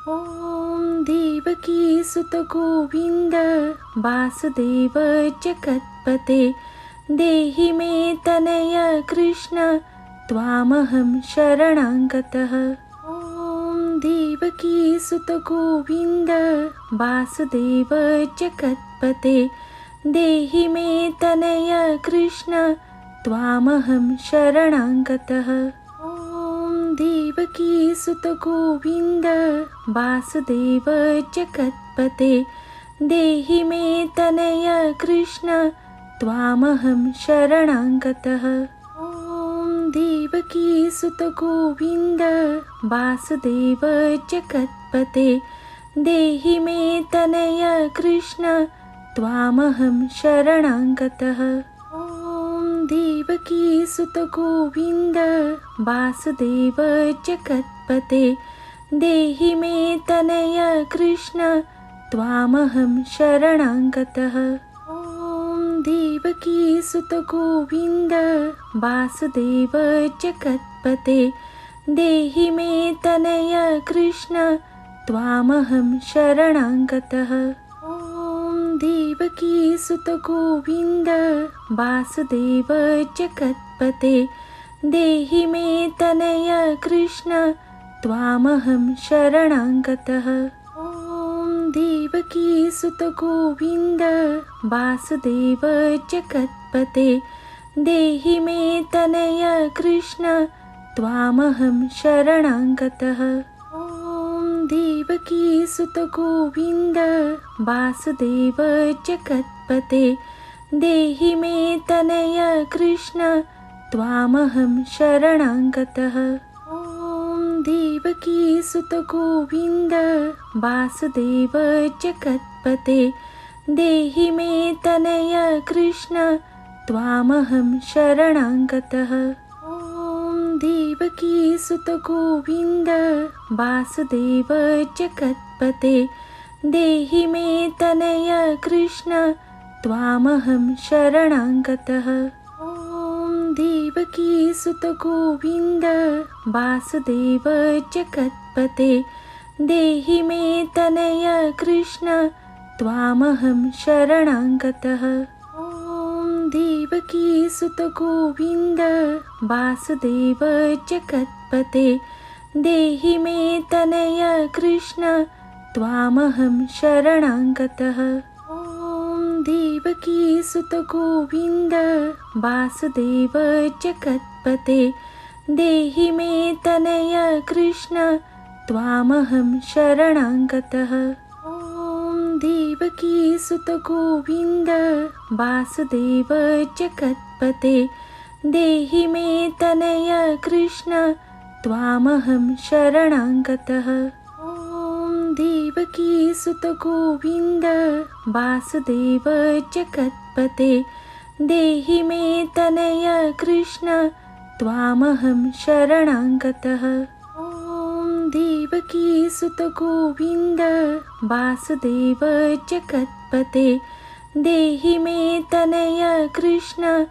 ॐ देवकी सुत गोविन्द वासुदेव जगत्पते देहि मे तनय कृष्ण त्वामहं शरणं गतः। ॐ देवकी सुत गोविन्द वासुदेव जगत्पते देहि मे तनय कृष्ण त्वामहं शरणं गतः। देवकी सुत गोविन्द वासुदेव जगत्पते देहि मे तनय कृष्ण त्वामहं शरणं गतः। ॐ देवकी सुत गोविन्द वासुदेव जगत्पते देहि मे तनय कृष्ण त्वामहं शरणं गतः। देवकी सुत गोविन्द वासुदेव जगत्पते देहि मे तनय कृष्ण त्वामहं शरणं गतः। ॐ देवकी सुत गोविन्द वासुदेव जगत्पते देहि मे तनय कृष्ण त्वामहं शरणं गतः। देवकी सुत गोविन्द वासुदेव जगत्पते देहि मे तनय कृष्ण त्वामहं शरणं गतः। ॐ देवकी सुत गोविन्द वासुदेव जगत्पते देहि मे तनय कृष्ण त्वामहं शरणं गतः। देवकी सुत गोविन्द वासुदेव जगत्पते देहि मे तनय कृष्ण त्वामहं शरणं गतः। ॐ देवकी सुत गोविन्द वासुदेव जगत्पते देहि मे तनय कृष्ण त्वामहं शरणं गतः। देवकी सुत गोविन्द वासुदेव जगत्पते देहि मे तनय कृष्ण त्वामहं शरणं गतः। देवकी सुत गोविन्द वासुदेव जगत्पते देहि मे तनय कृष्ण त्वामहं शरणं गतः। देवकी सुत गोविन्द वासुदेव जगत्पते देहि मे तनय कृष्ण त्वामहं शरणं गतः। देवकी सुत गोविन्द वासुदेव जगत्पते देहि मे तनय कृष्ण त्वामहं शरणं गतः। देवकी सुत गोविन्द वासुदेव जगत्पते देहि मे तनय कृष्ण त्वामहं शरणं गतः। देवकी सुत गोविन्द वासुदेव जगत्पते देहि मे तनय कृष्ण त्वामहं शरणं गतः। देवकी सुत गोविन्द वासुदेव जगत्पते देहि मे तनय कृष्ण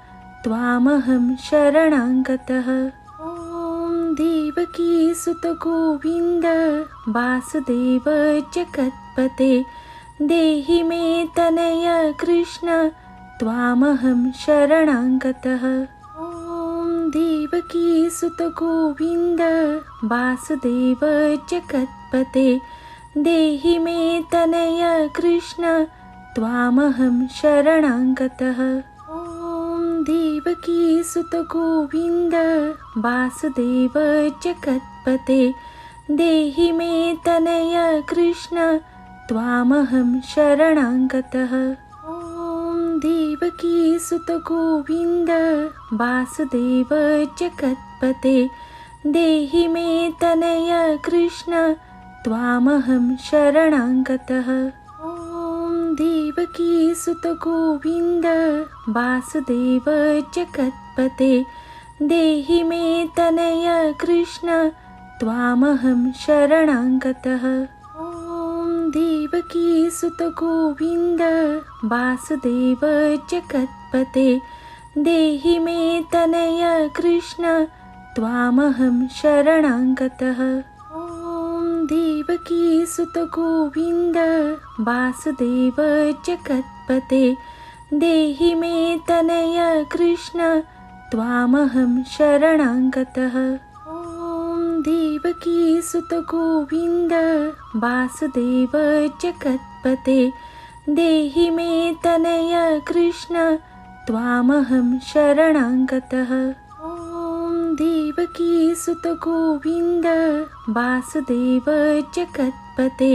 त्वामहं शरणं गतः। देवकी सुत गोविन्द वासुदेव जगत्पते देहि मे तनय कृष्ण त्वामहं शरणं गतः। देवकी सुत गोविन्द वासुदेव जगत्पते देहि मे तनय कृष्ण त्वामहं शरणं गतः। देवकी सुत गोविन्द वासुदेव जगत्पते देहि मे तनय कृष्ण त्वामहं शरणं गतः। देवकी सुत गोविन्द वासुदेव जगत्पते देहि मे तनय कृष्ण त्वामहं शरणं गतः। देवकी सुत गोविन्द वासुदेव जगत्पते देहि मे तनय कृष्ण त्वामहं शरणं गतः। देवकी सुत गोविन्द वासुदेव जगत्पते देहि मे तनय कृष्ण त्वामहं शरणं गतः। देवकी सुत गोविंद वासुदेव जगत्पते देहि मे तनय कृष्ण त्वामहं शरणं गतः। ॐ देवकी सुत गोविंद वासुदेव जगत्पते देहि मे तनय कृष्ण त्वामहं शरणं गतः। ॐ देवकी सुत गोविंद वासुदेव जगत्पते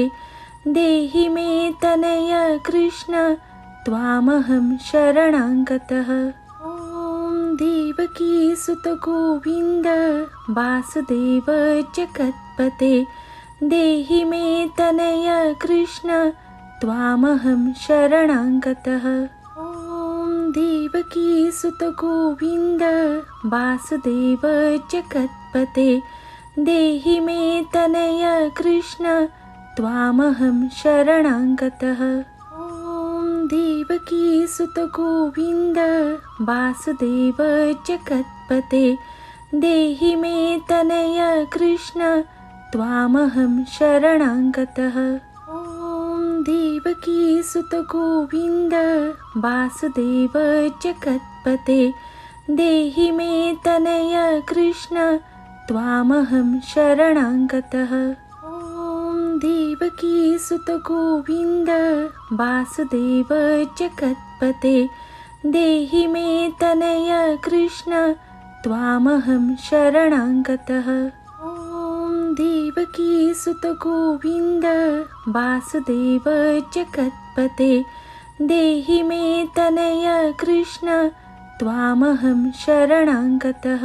देहि मे तनय कृष्ण त्वामहं शरणं गतः। ॐ देवकी सुत गोविंद वासुदेव जगत्पते देहि मे तनय कृष्ण त्वामहं शरणं गतः। ॐ देवकी सुत गोविंद वासुदेव जगत्पते देहि मे तनय कृष्ण त्वामहं शरणं गतः। ॐ देवकी सुत गोविंद वासुदेव जगत्पते देहि मे तनय कृष्ण त्वामहं शरणं गतः। ॐ देवकी सुत गोविंद वासुदेव जगत्पते देहि मे तनय कृष्ण त्वामहं शरणं गतः। ॐ देवकी सुत गोविंद वासुदेव जगत्पते देहि मे तनय कृष्ण त्वामहं शरणं गतः। ॐ देवकी सुत गोविंद वासुदेव जगत्पते देहि मे तनय कृष्ण त्वामहं शरणं गतः।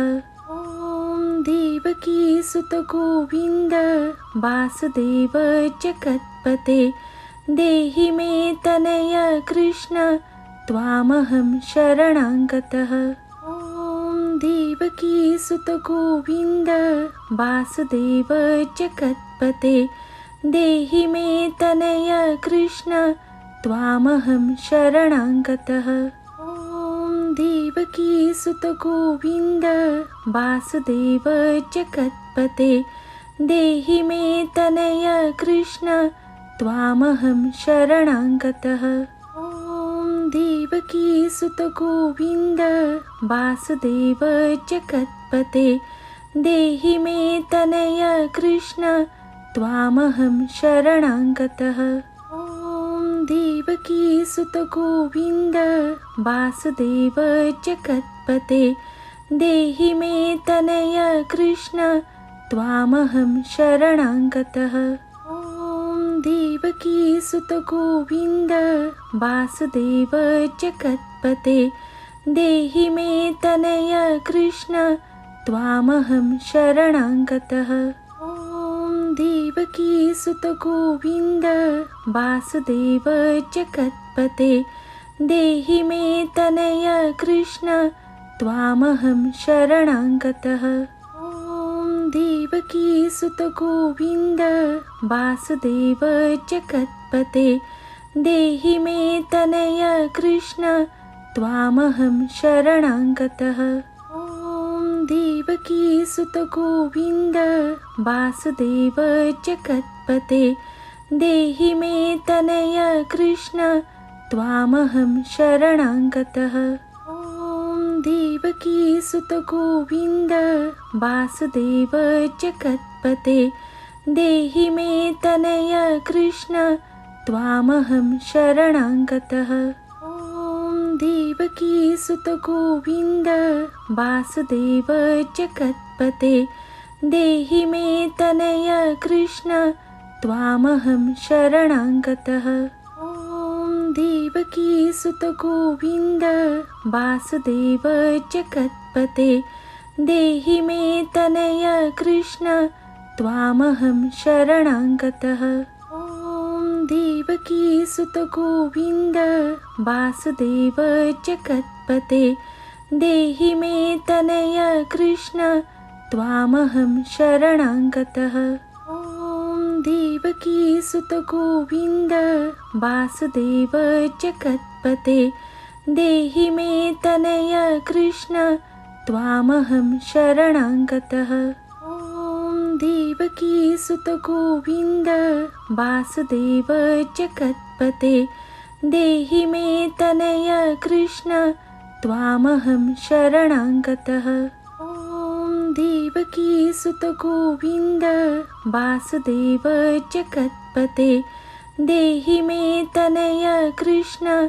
ॐ देवकी सुत गोविंद वासुदेव जगत्पते देहि मे तनय कृष्ण त्वामहं शरणं गतः। ॐ देवकी सुत गोविंद वासुदेव जगत्पते देहि मे तनय कृष्ण त्वामहं शरणं गतः। ॐ देवकी सुत गोविंद वासुदेव जगत्पते देहि मे तनय कृष्ण त्वामहं शरणं गतः। ॐ देवकी सुत गोविंद वासुदेव जगत्पते देहि मे तनय कृष्ण त्वामहं शरणं गतः। ॐ देवकी सुत गोविंद वासुदेव जगत्पते देहि मे तनय कृष्ण त्वामहं शरणं गतः। ॐ देवकी सुत गोविंद वासुदेव जगत्पते देहि मे तनय कृष्ण त्वामहं शरणं गतः। ॐ देवकी सुत गोविंद वासुदेव जगत्पते देहि मे तनय कृष्ण त्वामहं शरणं गतः। ॐ देवकी सुत गोविंद वासुदेव जगत्पते देहि मे तनय कृष्ण त्वामहं शरणं गतः। ॐ देवकी सुत गोविंद वासुदेव जगत्पते देहि मे तनय कृष्ण त्वामहं शरणं गतः। ॐ देवकी सुत गोविंद वासुदेव जगत्पते देहि मे तनय कृष्ण त्वामहं शरणं गतः। ॐ देवकी सुत गोविंद वासुदेव जगत्पते देहि मे तनय कृष्ण त्वामहं शरणं गतः। ॐ देवकी सुत गोविंद वासुदेव जगत्पते देहि मे तनय कृष्ण त्वामहं शरणं गतः। ॐ देवकी सुत गोविंद वासुदेव जगत्पते देहि मे तनय कृष्ण त्वामहं शरणं गतः। ॐ देवकी सुत गोविंद वासुदेव जगत्पते देहि मे तनय कृष्ण त्वामहं शरणं गतः। ॐ देवकी सुत गोविंद वासुदेव जगत्पते देहि मे तनय कृष्ण त्वामहं शरणं गतः। ॐ देवकी सुत गोविंद वासुदेव जगत्पते देहि मे तनय कृष्ण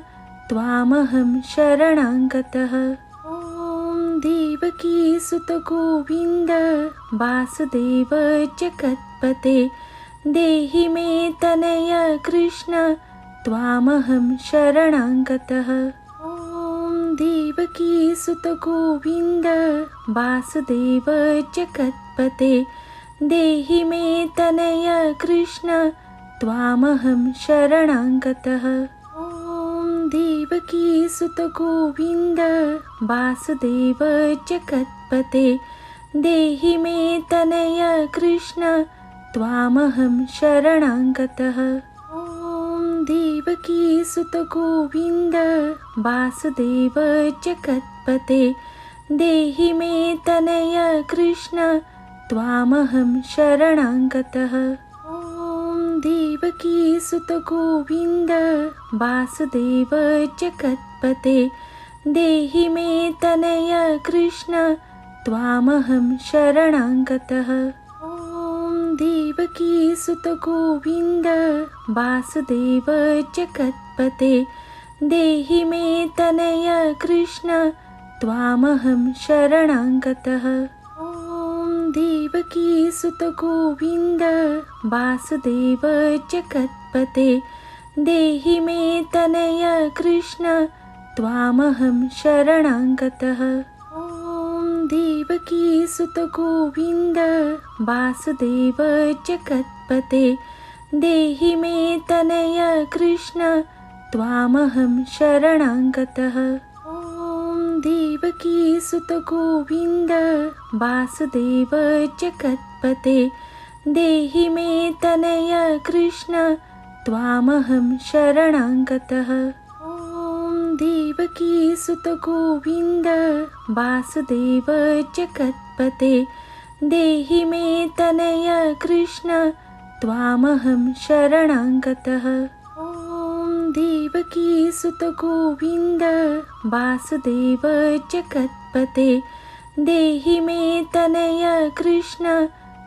त्वामहं शरणं गतः। ॐ देवकी सुत गोविंद वासुदेव जगत्पते देहि मे तनय कृष्ण त्वामहं शरणं गतः। ॐ देवकी सुत गोविंद वासुदेव जगत्पते देहि मे तनय कृष्ण त्वामहं शरणं गतः। ॐ देवकी सुत गोविंद वासुदेव जगत्पते देहि मे तनय कृष्ण त्वामहं शरणं गतः। ॐ देवकी सुत गोविंद वासुदेव जगत्पते देहि मे तनय कृष्ण त्वामहं शरणं गतः। ॐ देवकी सुत गोविंद वासुदेव जगत्पते देहि मे तनय कृष्ण त्वामहं शरणं गतः। ॐ देवकी सुत गोविंद वासुदेव जगत्पते देहि मे तनय कृष्ण त्वामहं शरणं गतः। ॐ देवकी सुत गोविंद वासुदेव जगत्पते देहि मे तनय कृष्ण त्वामहं शरणं गतः। ॐ देवकी सुत गोविंद वासुदेव जगत्पते देहि मे तनय कृष्ण त्वामहं शरणं गतः। ॐ देवकी सुत गोविंद वासुदेव जगत्पते देहि मे तनय कृष्ण त्वामहं शरणं गतः। ॐ देवकी सुत गोविंद वासुदेव जगत्पते देहि मे तनय कृष्ण त्वामहं शरणं गतः। ॐ देवकी सुत गोविंद वासुदेव जगत्पते देहि मे तनय कृष्ण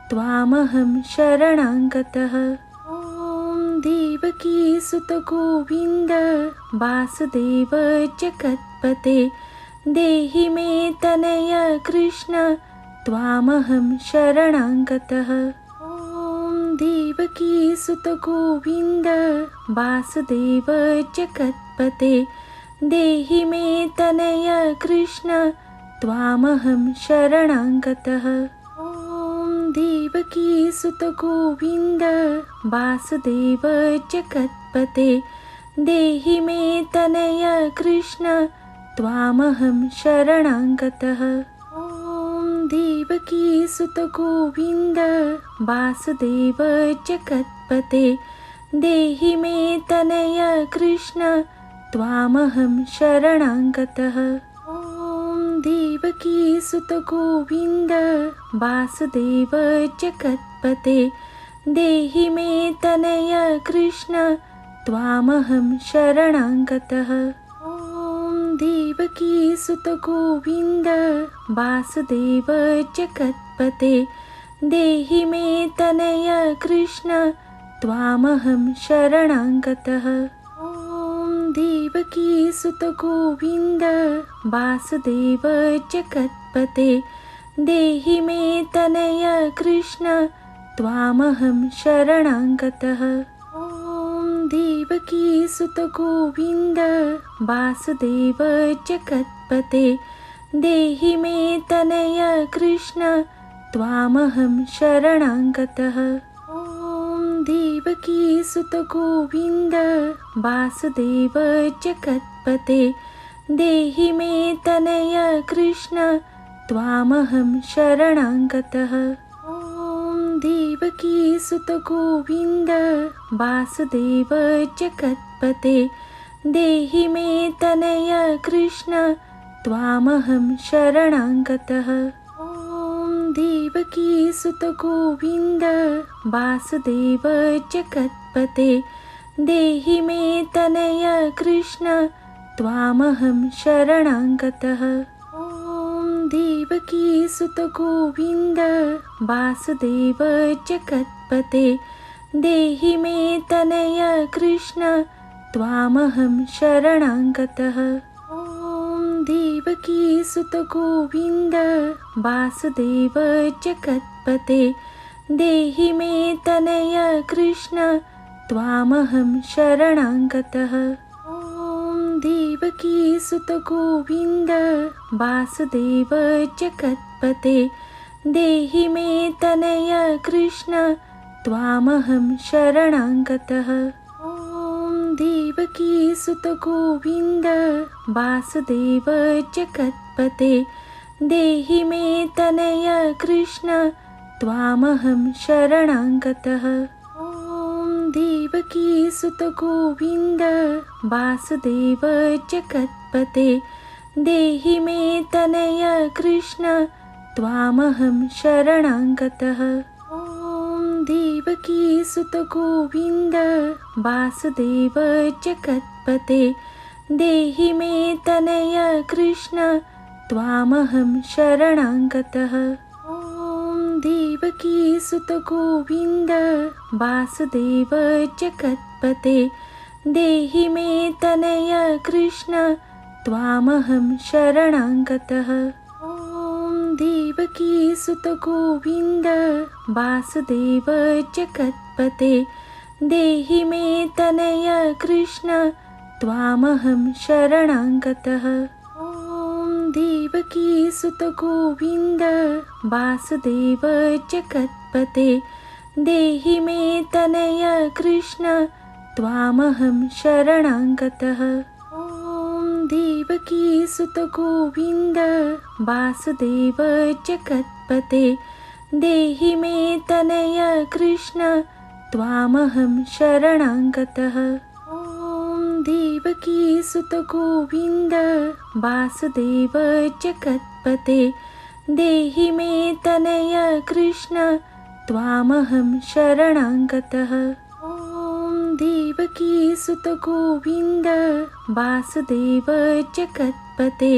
त्वामहं शरणं गतः। ॐ देवकी सुत गोविंद वासुदेव जगत्पते देहि मे तनय कृष्ण त्वामहं शरणं गतः। ॐ देवकी सुत गोविंद वासुदेव जगत्पते देहि मे तनय कृष्ण त्वामहं शरणं गतः। ॐ देवकी सुत गोविंद वासुदेव जगत्पते देहि मे तनय कृष्ण त्वामहं शरणं गतः। ॐ देवकी सुत गोविंद वासुदेव जगत्पते देहि मे तनय कृष्ण त्वामहं शरणं गतः। ॐ देवकी सुत गोविंद वासुदेव जगत्पते देहि मे तनय कृष्ण त्वामहं शरणं गतः। ॐ देवकी सुत गोविंद वासुदेव जगत्पते देहि मे तनय कृष्ण त्वामहं शरणं गतः। ॐ देवकी सुत गोविंद वासुदेव जगत्पते देहि मे तनय कृष्ण त्वामहं शरणं गतः। ॐ देवकी सुत गोविंद वासुदेव जगत्पते देहि मे तनय कृष्ण त्वामहं शरणं गतः। ॐ देवकी सुत गोविंद वासुदेव जगत्पते देहि मे तनय कृष्ण त्वामहं शरणं गतः। ॐ देवकी सुत गोविंद वासुदेव जगत्पते देहि मे तनय कृष्ण त्वामहं शरणं गतः। ॐ देवकी सुत गोविंद वासुदेव जगत्पते देहि मे तनय कृष्ण त्वामहं शरणं गतः। ॐ देवकी सुत गोविंद वासुदेव जगत्पते देहि मे तनय कृष्ण त्वामहं शरणं गतः। ॐ देवकी सुत गोविंद वासुदेव जगत्पते देहि मे तनय कृष्ण त्वामहं शरणं गतः। ॐ देवकी सुत गोविंद वासुदेव जगत्पते देहि मे तनय कृष्ण त्वामहं शरणं गतः। ॐ देवकी सुत गोविंद वासुदेव जगत्पते देहि मे तनय कृष्ण त्वामहं शरणं गतः। ॐ देवकी सुत गोविंद वासुदेव जगत्पते देहि मे तनय कृष्ण त्वामहं शरणं गतः। ॐ देवकी सुत गोविंद वासुदेव जगत्पते देहि मे तनय कृष्ण त्वामहं शरणं गतः। ॐ देवकी सुत गोविंद वासुदेव जगत्पते देहि मे तनय कृष्ण त्वामहं शरणं गतः। ॐ देवकी सुत गोविंद वासुदेव जगत्पते देहि मे तनय कृष्ण त्वामहं शरणं गतः। ॐ देवकी सुत गोविंद वासुदेव जगत्पते देहि मे तनय कृष्ण त्वामहं शरणं गतः। ॐ देवकी सुत गोविंद वासुदेव जगत्पते देहि मे तनय कृष्ण त्वामहं शरणं गतः। ॐ देवकी सुत गोविंद वासुदेव जगत्पते देहि मे तनय कृष्ण त्वामहं शरणं गतः। ॐ देवकी सुत गोविंद वासुदेव जगत्पते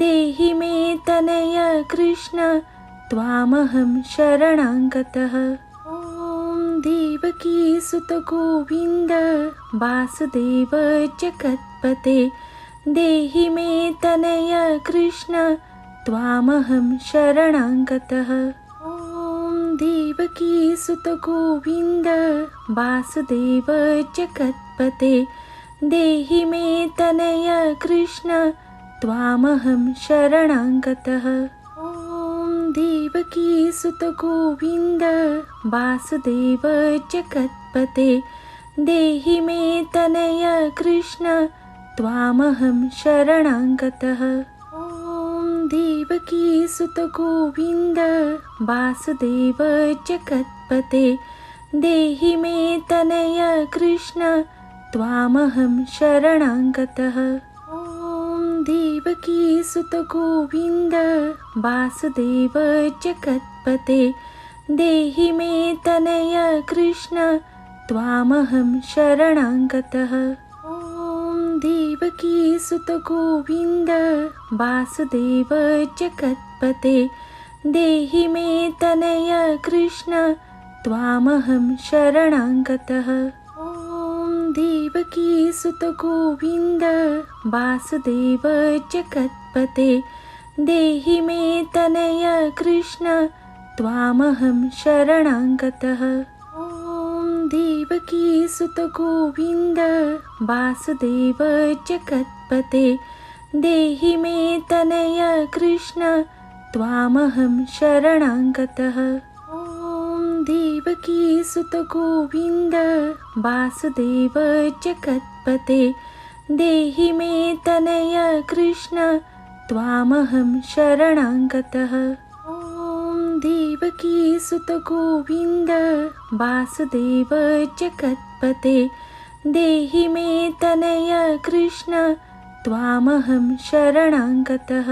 देहि मे तनय कृष्ण त्वामहं शरणं गतः। ॐ देवकी सुत गोविंद वासुदेव जगत्पते देहि मे तनय कृष्ण त्वामहं शरणं गतः। ॐ देवकी सुत गोविंद वासुदेव जगत्पते देहि मे तनय कृष्ण त्वामहं शरणं गतः। ॐ देवकी सुत गोविंद वासुदेव जगत्पते देहि मे तनय कृष्ण त्वामहं शरणं गतः। ॐ देवकी सुत गोविंद वासुदेव जगत्पते देहि मे तनय कृष्ण त्वामहं शरणं गतः। ॐ देवकी सुत गोविंद वासुदेव जगत्पते देहि मे तनय कृष्ण त्वामहं शरणं गतः। ॐ देवकी सुत गोविंद वासुदेव जगत्पते देहि मे तनय कृष्ण त्वामहं शरणं गतः। ॐ देवकी सुत गोविंद वासुदेव जगत्पते देहि मे तनय कृष्ण त्वामहं शरणं गतः। ॐ देवकी सुत गोविंद वासुदेव जगत्पते देहि मे तनय कृष्ण त्वामहं शरणं गतः। ॐ देवकी सुत गोविंद वासुदेव जगत्पते देहि मे तनय कृष्ण त्वामहं शरणं गतः। ॐ देवकी सुत गोविंद वासुदेव जगत्पते देहि मे तनय कृष्ण त्वामहं शरणं गतः।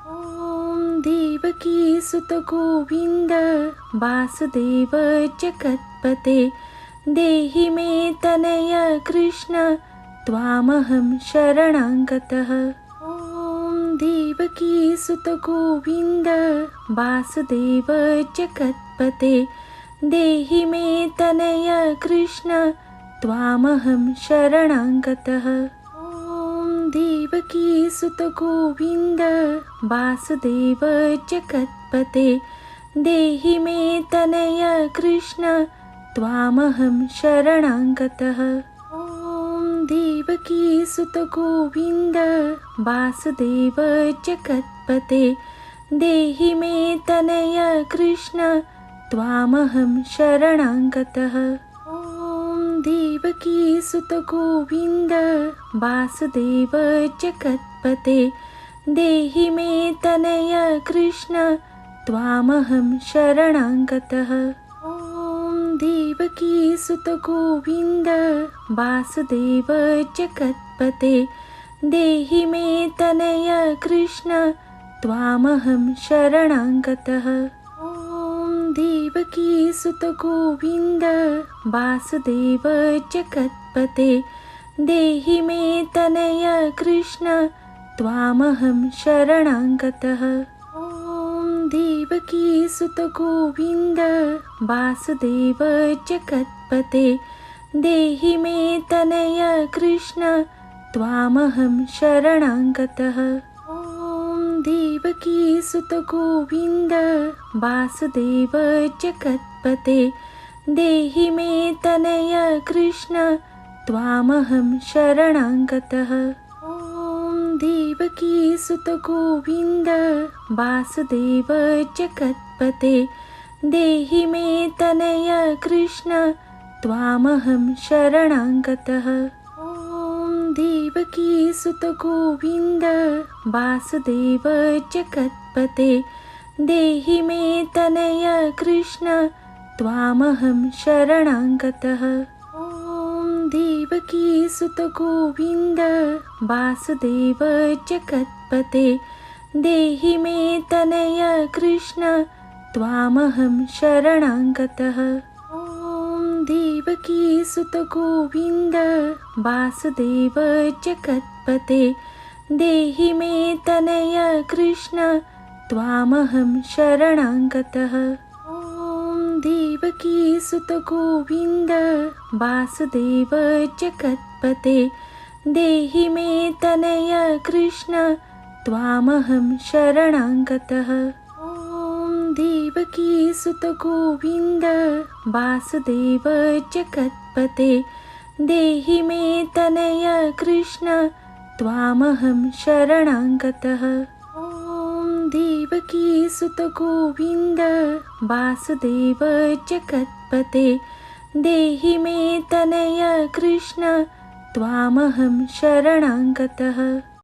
ॐ देवकी सुत गोविन्द वासुदेव जगत्पते देहि मे तनय कृष्ण त्वामहं शरणं गतः। ॐ देवकी सुत गोविन्द वासुदेव जगत्पते देहि मे तनय कृष्ण त्वामहं शरणं गतः। ॐ देवकी सुत गोविन्द वासुदेव जगत्पते देहि मे तनय कृष्ण त्वामहं शरणं गतः। ॐ देवकी सुत गोविन्द वासुदेव जगत्पते देहि मे तनय कृष्ण त्वामहं शरणं गतः। ॐ देवकी सुत गोविन्द वासुदेव जगत्पते देहि मे तनय कृष्ण त्वामहं शरणं गतः। ॐ देवकी सुत गोविन्द वासुदेव जगत्पते देहि मे तनय कृष्ण त्वामहं शरणं गतः। ॐ देवकी सुत गोविन्द वासुदेव जगत्पते देहि मे तनय कृष्ण त्वामहं शरणं गतः। ॐ देवकी सुत गोविन्द वासुदेव जगत्पते देहि मे तनय कृष्ण त्वामहं शरणं गतः। ॐ देवकी सुत गोविन्द वासुदेव जगत्पते देहि मे तनय कृष्ण त्वामहं शरणं गतः। ॐ देवकी सुत गोविन्द वासुदेव जगत्पते देहि मे तनय कृष्ण त्वामहं शरणं गतः। ॐ देवकी सुत गोविन्द वासुदेव जगत्पते देहि मे तनय कृष्ण त्वामहं शरणं गतः। ॐ देवकी सुत गोविन्द वासुदेव जगत्पते देहि मे तनय कृष्ण त्वामहं शरणं गतः। ॐ देवकी सुत गोविन्द वासुदेव जगत्पते देहि मे तनय कृष्ण त्वामहं शरणं गतः। ॐ देवकी सुत गोविन्द वासुदेव जगत्पते देहि मे तनय कृष्ण त्वामहं शरणं गतः। ॐ देवकी सुत गोविन्द वासुदेव जगत्पते देहि मे तनय कृष्ण त्वामहं शरणं गतः। ॐ देवकी सुत गोविन्द वासुदेव जगत्पते देहि मे तनय कृष्ण त्वामहं शरणं गतः।